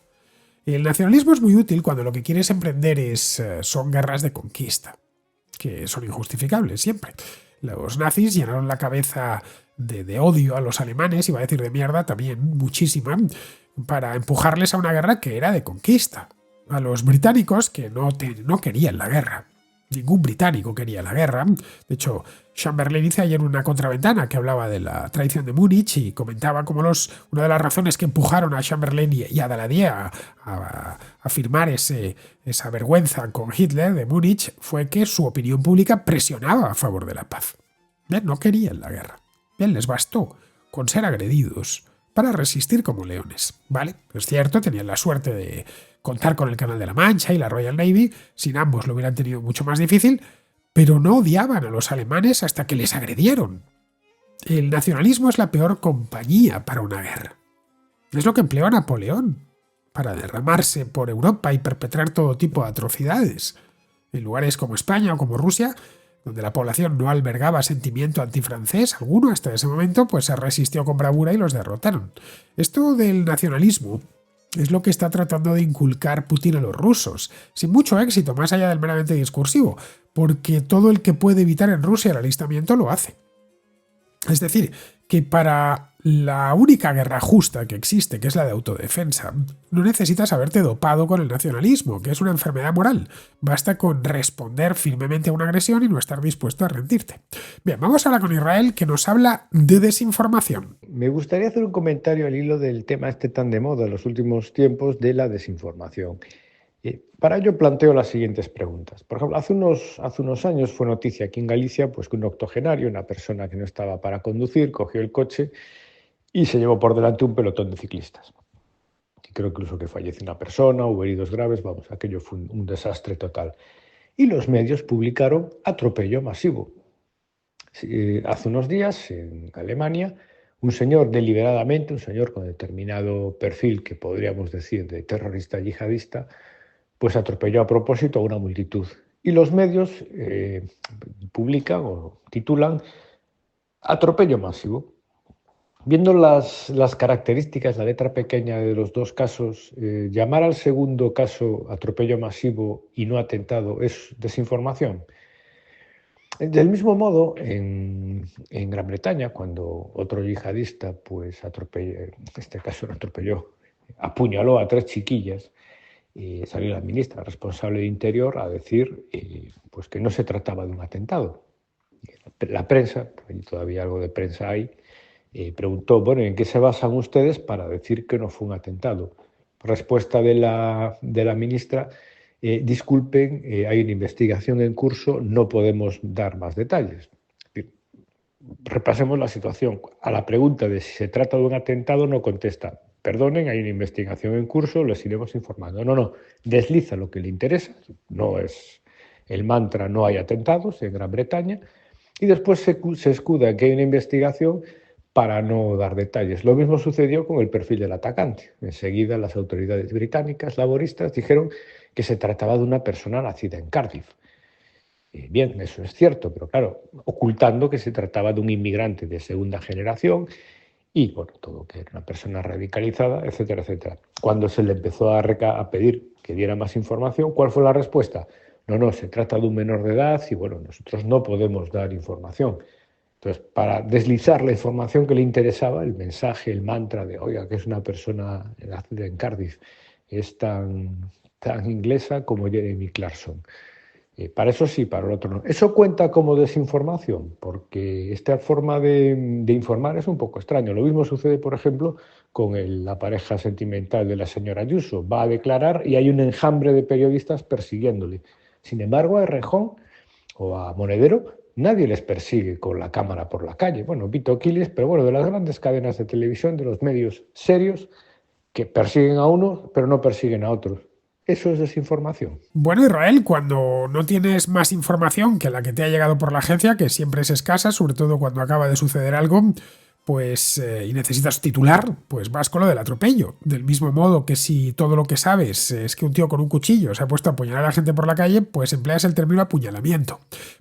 El nacionalismo es muy útil cuando lo que quieres emprender son guerras de conquista, que son injustificables siempre. Los nazis llenaron la cabeza de odio a los alemanes, iba a decir de mierda también, muchísima, para empujarles a una guerra que era de conquista. A los británicos que no querían la guerra. Ningún británico quería la guerra. De hecho, Chamberlain hizo ayer una contraventana que hablaba de la traición de Múnich y comentaba cómo una de las razones que empujaron a Chamberlain y a Daladier a firmar esa vergüenza con Hitler de Múnich fue que su opinión pública presionaba a favor de la paz. Bien, no querían la guerra. Bien, les bastó con ser agredidos para resistir como leones. ¿Vale? Es cierto, tenían la suerte de contar con el Canal de la Mancha y la Royal Navy, sin ambos lo hubieran tenido mucho más difícil, pero no odiaban a los alemanes hasta que les agredieron. El nacionalismo es la peor compañía para una guerra. Es lo que empleó Napoleón, para derramarse por Europa y perpetrar todo tipo de atrocidades. En lugares como España o como Rusia, donde la población no albergaba sentimiento antifrancés alguno hasta ese momento, pues se resistió con bravura y los derrotaron. Esto del nacionalismo es lo que está tratando de inculcar Putin a los rusos, sin mucho éxito, más allá del meramente discursivo, porque todo el que puede evitar en Rusia el alistamiento lo hace. Es decir, que para la única guerra justa que existe, que es la de autodefensa, no necesitas haberte dopado con el nacionalismo, que es una enfermedad moral. Basta con responder firmemente a una agresión y no estar dispuesto a rendirte. Bien, vamos ahora con Israel, que nos habla de desinformación. Me gustaría hacer un comentario al hilo del tema tan de moda en los últimos tiempos de la desinformación. Para ello planteo las siguientes preguntas. Por ejemplo, hace unos años fue noticia aquí en Galicia pues, que un octogenario, una persona que no estaba para conducir, cogió el coche y se llevó por delante un pelotón de ciclistas. Y creo incluso que falleció una persona, hubo heridos graves, vamos, aquello fue un desastre total. Y los medios publicaron atropello masivo. Hace unos días, en Alemania, un señor deliberadamente, un señor con determinado perfil que podríamos decir de terrorista yihadista, pues atropelló a propósito a una multitud. Y los medios publican o titulan atropello masivo. Viendo las características, la letra pequeña de los dos casos, llamar al segundo caso atropello masivo y no atentado es desinformación. Del mismo modo, en Gran Bretaña, cuando otro yihadista, pues en este caso no atropelló, apuñaló a 3 chiquillas, salió la ministra responsable de Interior a decir pues que no se trataba de un atentado. La prensa, y todavía algo de prensa hay, preguntó, bueno, ¿en qué se basan ustedes para decir que no fue un atentado? Respuesta de la ministra, disculpen, hay una investigación en curso, no podemos dar más detalles. Repasemos la situación. A la pregunta de si se trata de un atentado no contesta, perdonen, hay una investigación en curso, les iremos informando. No, desliza lo que le interesa, no es el mantra, no hay atentados en Gran Bretaña, y después se escuda en que hay una investigación para no dar detalles. Lo mismo sucedió con el perfil del atacante. Enseguida las autoridades británicas laboristas dijeron que se trataba de una persona nacida en Cardiff. Bien, eso es cierto, pero claro, ocultando que se trataba de un inmigrante de segunda generación y, bueno, todo que era una persona radicalizada, etcétera, etcétera. Cuando se le empezó a pedir que diera más información, ¿cuál fue la respuesta? No, se trata de un menor de edad y, bueno, nosotros no podemos dar información. Entonces, para deslizar la información que le interesaba, el mensaje, el mantra de, oiga, que es una persona nacida en Cardiff, es tan inglesa como Jeremy Clarkson. Para eso sí, para el otro no. Eso cuenta como desinformación, porque esta forma de informar es un poco extraño. Lo mismo sucede, por ejemplo, con la pareja sentimental de la señora Ayuso. Va a declarar y hay un enjambre de periodistas persiguiéndole. Sin embargo, a Errejón o a Monedero nadie les persigue con la cámara por la calle. Bueno, Vito Quiles, pero bueno, de las grandes cadenas de televisión, de los medios serios, que persiguen a unos, pero no persiguen a otros. Eso es desinformación. Bueno, Israel, cuando no tienes más información que la que te ha llegado por la agencia, que siempre es escasa, sobre todo cuando acaba de suceder algo, pues y necesitas titular, pues vas con lo del atropello. Del mismo modo que si todo lo que sabes es que un tío con un cuchillo se ha puesto a apuñalar a la gente por la calle, pues empleas el término apuñalamiento.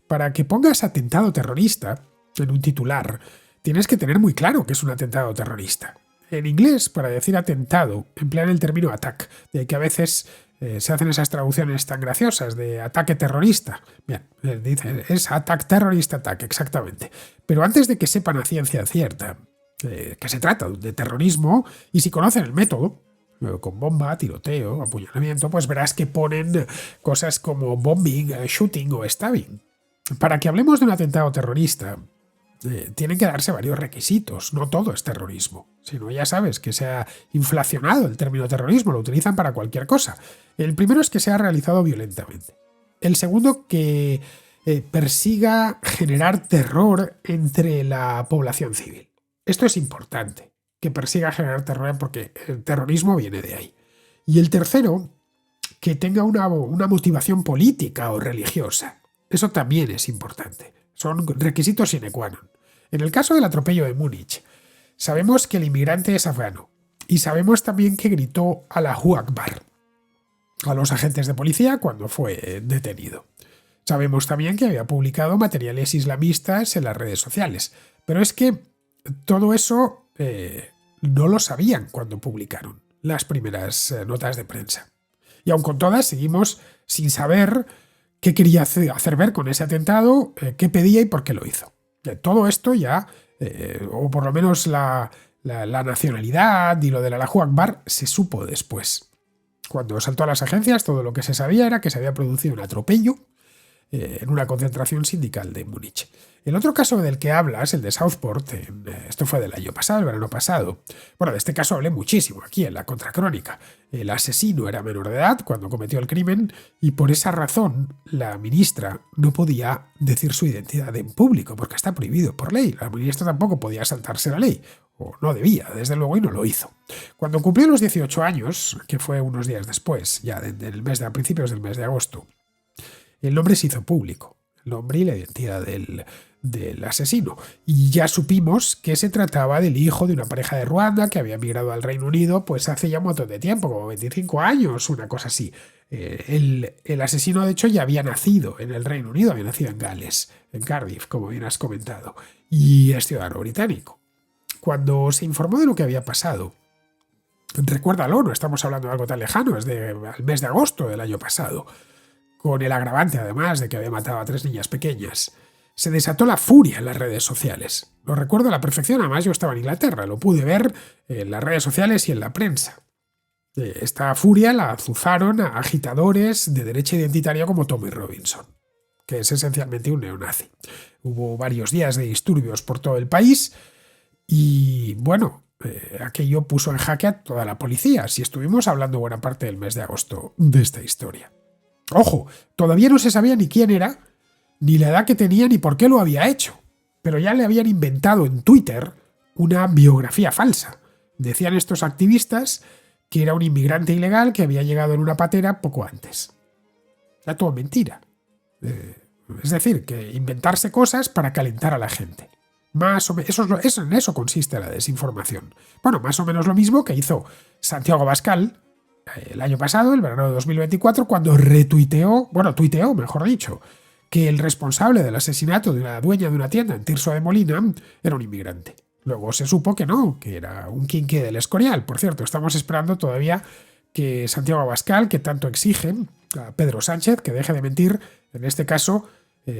Para que pongas atentado terrorista en un titular, tienes que tener muy claro que es un atentado terrorista. En inglés, para decir atentado, emplean el término attack, de que a veces se hacen esas traducciones tan graciosas de ataque terrorista. Bien, dice, es attack terrorist attack, exactamente. Pero antes de que sepan a ciencia cierta que se trata de terrorismo, y si conocen el método, con bomba, tiroteo, apuñalamiento, pues verás que ponen cosas como bombing, shooting o stabbing. Para que hablemos de un atentado terrorista, tienen que darse varios requisitos. No todo es terrorismo. Si no, ya sabes que se ha inflacionado el término terrorismo, lo utilizan para cualquier cosa. El primero es que sea realizado violentamente. El segundo, que persiga generar terror entre la población civil. Esto es importante, que persiga generar terror porque el terrorismo viene de ahí. Y el tercero, que tenga una motivación política o religiosa. Eso también es importante. Son requisitos sine qua non. En el caso del atropello de Múnich, sabemos que el inmigrante es afgano y sabemos también que gritó Allahu Akbar a los agentes de policía cuando fue detenido. Sabemos también que había publicado materiales islamistas en las redes sociales, pero es que todo eso no lo sabían cuando publicaron las primeras notas de prensa. Y aun con todas seguimos sin saber qué quería hacer ver con ese atentado, qué pedía y por qué lo hizo. Todo esto ya, o por lo menos la nacionalidad y lo del Allahu Akbar, se supo después. Cuando saltó a las agencias, todo lo que se sabía era que se había producido un atropello en una concentración sindical de Múnich. El otro caso del que hablas, el de Southport, esto fue del año pasado, el verano pasado. Bueno, de este caso hablé muchísimo aquí en la Contracrónica. El asesino era menor de edad cuando cometió el crimen y por esa razón la ministra no podía decir su identidad en público porque está prohibido por ley. La ministra tampoco podía saltarse la ley, o no debía, desde luego, y no lo hizo. Cuando cumplió los 18 años, que fue unos días después, ya a principios del mes de agosto, el nombre se hizo público, el nombre y la identidad del asesino. Y ya supimos que se trataba del hijo de una pareja de Ruanda que había emigrado al Reino Unido pues hace ya un montón de tiempo, como 25 años, una cosa así. El asesino, de hecho, ya había nacido en el Reino Unido, había nacido en Gales, en Cardiff, como bien has comentado, y es ciudadano británico. Cuando se informó de lo que había pasado, recuérdalo, no estamos hablando de algo tan lejano, es del mes de agosto del año pasado, con el agravante además de que había matado a 3 niñas pequeñas, se desató la furia en las redes sociales. Lo recuerdo a la perfección, además yo estaba en Inglaterra, lo pude ver en las redes sociales y en la prensa. Esta furia la azuzaron a agitadores de derecha identitaria como Tommy Robinson, que es esencialmente un neonazi. Hubo varios días de disturbios por todo el país y, bueno, aquello puso en jaque a toda la policía, si estuvimos hablando buena parte del mes de agosto de esta historia. Ojo, todavía no se sabía ni quién era, ni la edad que tenía, ni por qué lo había hecho. Pero ya le habían inventado en Twitter una biografía falsa. Decían estos activistas que era un inmigrante ilegal que había llegado en una patera poco antes. Era todo mentira. Es decir, que inventarse cosas para calentar a la gente. Más o menos, en eso consiste la desinformación. Bueno, más o menos lo mismo que hizo Santiago Abascal el año pasado, el verano de 2024, cuando tuiteó, mejor dicho, que el responsable del asesinato de la dueña de una tienda en Tirso de Molina era un inmigrante. Luego se supo que no, que era un quinqué del Escorial. Por cierto, estamos esperando todavía que Santiago Abascal, que tanto exige a Pedro Sánchez que deje de mentir, en este caso,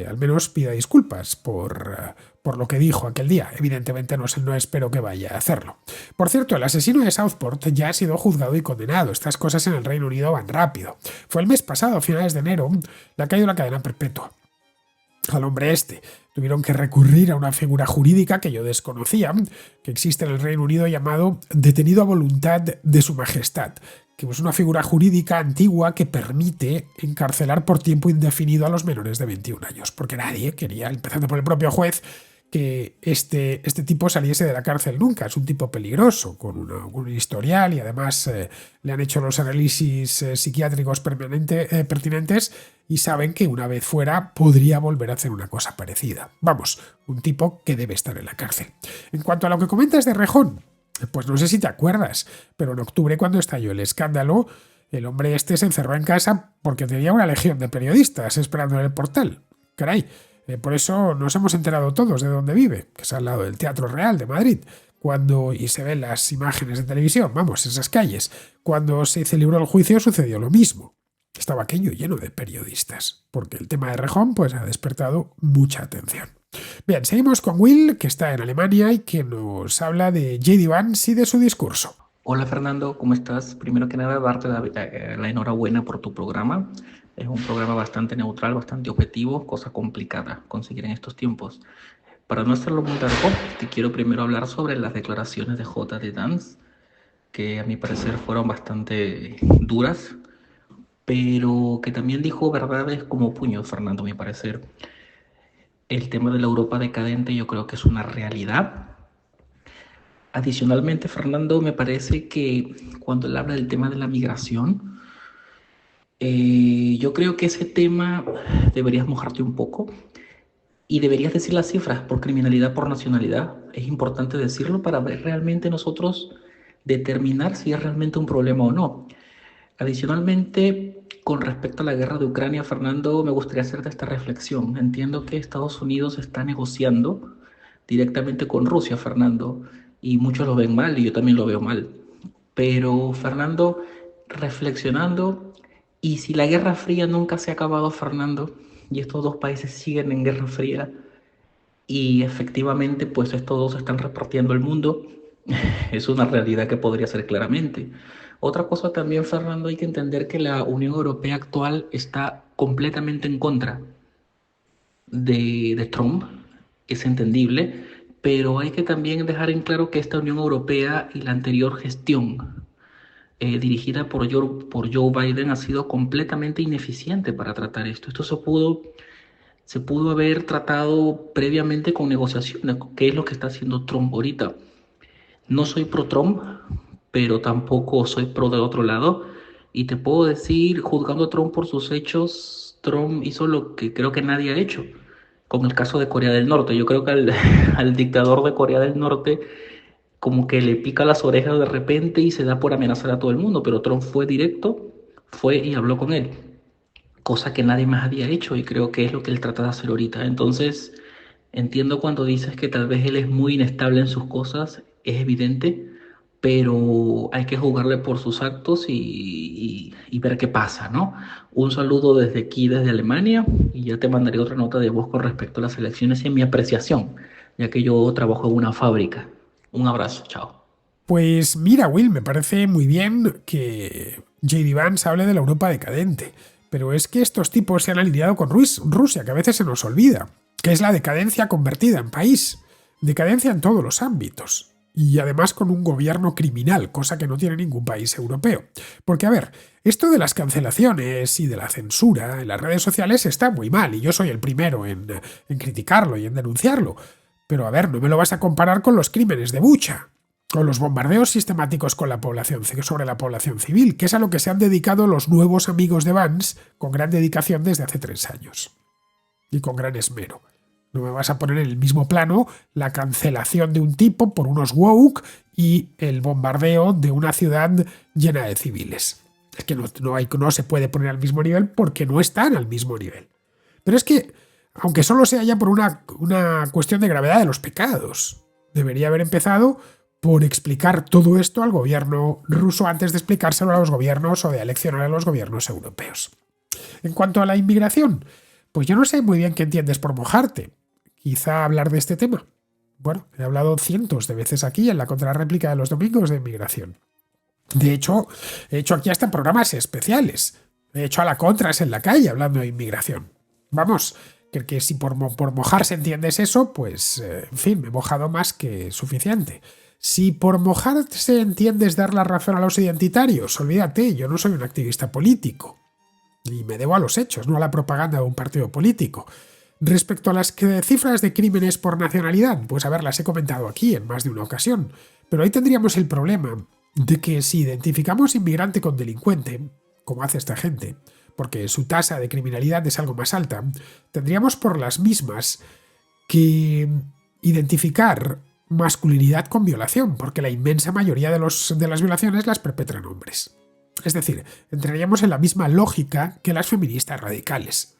al menos pida disculpas por lo que dijo aquel día. Evidentemente no espero que vaya a hacerlo. Por cierto, el asesino de Southport ya ha sido juzgado y condenado. Estas cosas en el Reino Unido van rápido. Fue el mes pasado, a finales de enero, le ha caído la cadena perpetua al hombre este. Tuvieron que recurrir a una figura jurídica que yo desconocía, que existe en el Reino Unido, llamado detenido a voluntad de su majestad, que es una figura jurídica antigua que permite encarcelar por tiempo indefinido a los menores de 21 años, porque nadie quería, empezando por el propio juez, que este tipo saliese de la cárcel nunca. Es un tipo peligroso, con un historial, y además le han hecho los análisis psiquiátricos pertinentes y saben que una vez fuera podría volver a hacer una cosa parecida. Vamos, un tipo que debe estar en la cárcel. En cuanto a lo que comentas de Rejón, pues no sé si te acuerdas, pero en octubre, cuando estalló el escándalo, el hombre este se encerró en casa porque tenía una legión de periodistas esperando en el portal. Caray, por eso nos hemos enterado todos de dónde vive, que es al lado del Teatro Real de Madrid, y se ven las imágenes de televisión, vamos, esas calles. Cuando se celebró el juicio sucedió lo mismo. Estaba aquello lleno de periodistas, porque el tema de Rejón pues ha despertado mucha atención. Bien, seguimos con Will, que está en Alemania y que nos habla de J.D. Vance y de su discurso. Hola Fernando, ¿cómo estás? Primero que nada, darte la enhorabuena por tu programa. Es un programa bastante neutral, bastante objetivo, cosa complicada conseguir en estos tiempos. Para no hacerlo muy largo, te quiero primero hablar sobre las declaraciones de J.D. Vance, que a mi parecer fueron bastante duras, pero que también dijo verdades como puños, Fernando, a mi parecer. El tema de la Europa decadente yo creo que es una realidad. Adicionalmente, Fernando, me parece que cuando él habla del tema de la migración, yo creo que ese tema deberías mojarte un poco y deberías decir las cifras por criminalidad, por nacionalidad. Es importante decirlo para ver realmente nosotros determinar si es realmente un problema o no. Adicionalmente, con respecto a la guerra de Ucrania, Fernando, me gustaría hacerte esta reflexión. Entiendo que Estados Unidos está negociando directamente con Rusia, Fernando, y muchos lo ven mal y yo también lo veo mal. Pero, Fernando, reflexionando, y si la Guerra Fría nunca se ha acabado, Fernando, y estos dos países siguen en Guerra Fría, y efectivamente, pues estos dos están repartiendo el mundo, es una realidad que podría ser claramente. Otra cosa también, Fernando, hay que entender que la Unión Europea actual está completamente en contra de Trump, es entendible, pero hay que también dejar en claro que esta Unión Europea y la anterior gestión dirigida por Joe Biden ha sido completamente ineficiente para tratar esto. Esto se pudo haber tratado previamente con negociaciones, que es lo que está haciendo Trump ahorita. No soy pro-Trump, pero tampoco soy pro del otro lado. Y te puedo decir, juzgando a Trump por sus hechos, Trump hizo lo que creo que nadie ha hecho. Con el caso de Corea del Norte, yo creo que al dictador de Corea del Norte como que le pica las orejas de repente y se da por amenazar a todo el mundo, pero Trump fue directo, fue y habló con él, cosa que nadie más había hecho y creo que es lo que él trata de hacer ahorita. Entonces, entiendo cuando dices que tal vez él es muy inestable en sus cosas, es evidente, pero hay que jugarle por sus actos y ver qué pasa, ¿no? Un saludo desde aquí, desde Alemania, y ya te mandaré otra nota de voz con respecto a las elecciones y a mi apreciación, ya que yo trabajo en una fábrica. Un abrazo, chao. Pues mira, Will, me parece muy bien que J.D. Vance hable de la Europa decadente, pero es que estos tipos se han alineado con Rusia, que a veces se nos olvida, que es la decadencia convertida en país, decadencia en todos los ámbitos. Y además con un gobierno criminal, cosa que no tiene ningún país europeo. Porque, a ver, esto de las cancelaciones y de la censura en las redes sociales está muy mal, y yo soy el primero en criticarlo y en denunciarlo. Pero, a ver, no me lo vas a comparar con los crímenes de Bucha, o los bombardeos sistemáticos sobre la población civil, que es a lo que se han dedicado los nuevos amigos de Vance con gran dedicación desde hace 3 años. Y con gran esmero. No me vas a poner en el mismo plano la cancelación de un tipo por unos woke y el bombardeo de una ciudad llena de civiles. Es que no se puede poner al mismo nivel porque no están al mismo nivel. Pero es que, aunque solo sea ya por una cuestión de gravedad de los pecados, debería haber empezado por explicar todo esto al gobierno ruso antes de explicárselo a los gobiernos o de aleccionar a los gobiernos europeos. En cuanto a la inmigración, pues yo no sé muy bien qué entiendes por mojarte. Quizá hablar de este tema. Bueno, he hablado cientos de veces aquí en la contrarréplica de los domingos de inmigración. De hecho, he hecho aquí hasta programas especiales. He hecho a la contras en la calle hablando de inmigración. Vamos, que si por mojarse entiendes eso, pues, en fin, me he mojado más que suficiente. Si por mojarse entiendes dar la razón a los identitarios, olvídate, yo no soy un activista político. Y me debo a los hechos, no a la propaganda de un partido político. Respecto a las cifras de crímenes por nacionalidad, pues a ver, las he comentado aquí en más de una ocasión. Pero ahí tendríamos el problema de que si identificamos inmigrante con delincuente, como hace esta gente, porque su tasa de criminalidad es algo más alta, tendríamos por las mismas que identificar masculinidad con violación, porque la inmensa mayoría de las violaciones las perpetran hombres. Es decir, entraríamos en la misma lógica que las feministas radicales.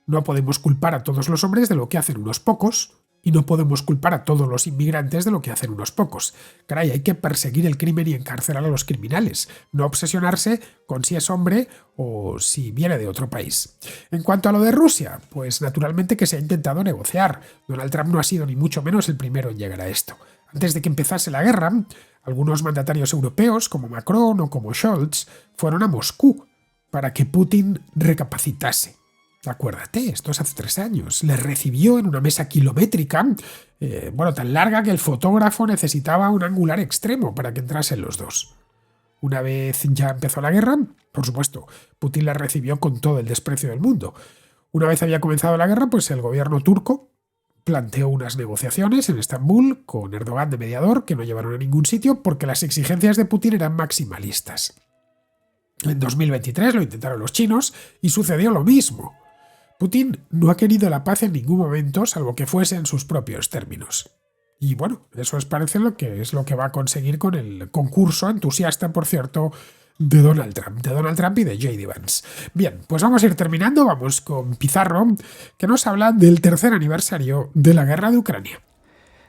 No podemos culpar a todos los hombres de lo que hacen unos pocos, y no podemos culpar a todos los inmigrantes de lo que hacen unos pocos. Caray, hay que perseguir el crimen y encarcelar a los criminales, no obsesionarse con si es hombre o si viene de otro país. En cuanto a lo de Rusia, pues naturalmente que se ha intentado negociar. Donald Trump no ha sido ni mucho menos el primero en llegar a esto. Antes de que empezase la guerra, algunos mandatarios europeos, como Macron o como Scholz, fueron a Moscú para que Putin recapacitase. Acuérdate, esto es hace 3 años. Le recibió en una mesa kilométrica, tan larga que el fotógrafo necesitaba un angular extremo para que entrasen los dos. Una vez ya empezó la guerra, por supuesto, Putin la recibió con todo el desprecio del mundo. Una vez había comenzado la guerra, pues el gobierno turco planteó unas negociaciones en Estambul con Erdogan de mediador que no llevaron a ningún sitio porque las exigencias de Putin eran maximalistas. En 2023 lo intentaron los chinos y sucedió lo mismo. Putin no ha querido la paz en ningún momento, salvo que fuese en sus propios términos. Y bueno, eso parece lo que va a conseguir con el concurso entusiasta, por cierto, de Donald Trump y de J.D. Vance. Bien, pues vamos a ir terminando, vamos con Pizarro, que nos habla del 3er aniversario de la guerra de Ucrania.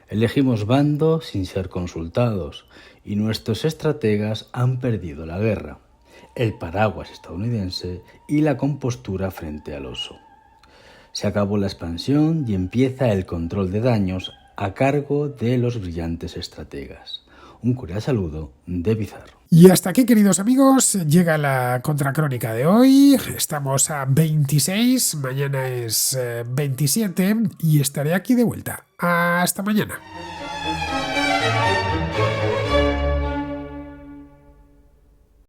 Elegimos bando sin ser consultados, y nuestros estrategas han perdido la guerra, el paraguas estadounidense y la compostura frente al oso. Se acabó la expansión y empieza el control de daños a cargo de los brillantes estrategas. Un cordial saludo de Pizarro. Y hasta aquí, queridos amigos, llega la contracrónica de hoy. Estamos a 26, mañana es 27 y estaré aquí de vuelta. Hasta mañana.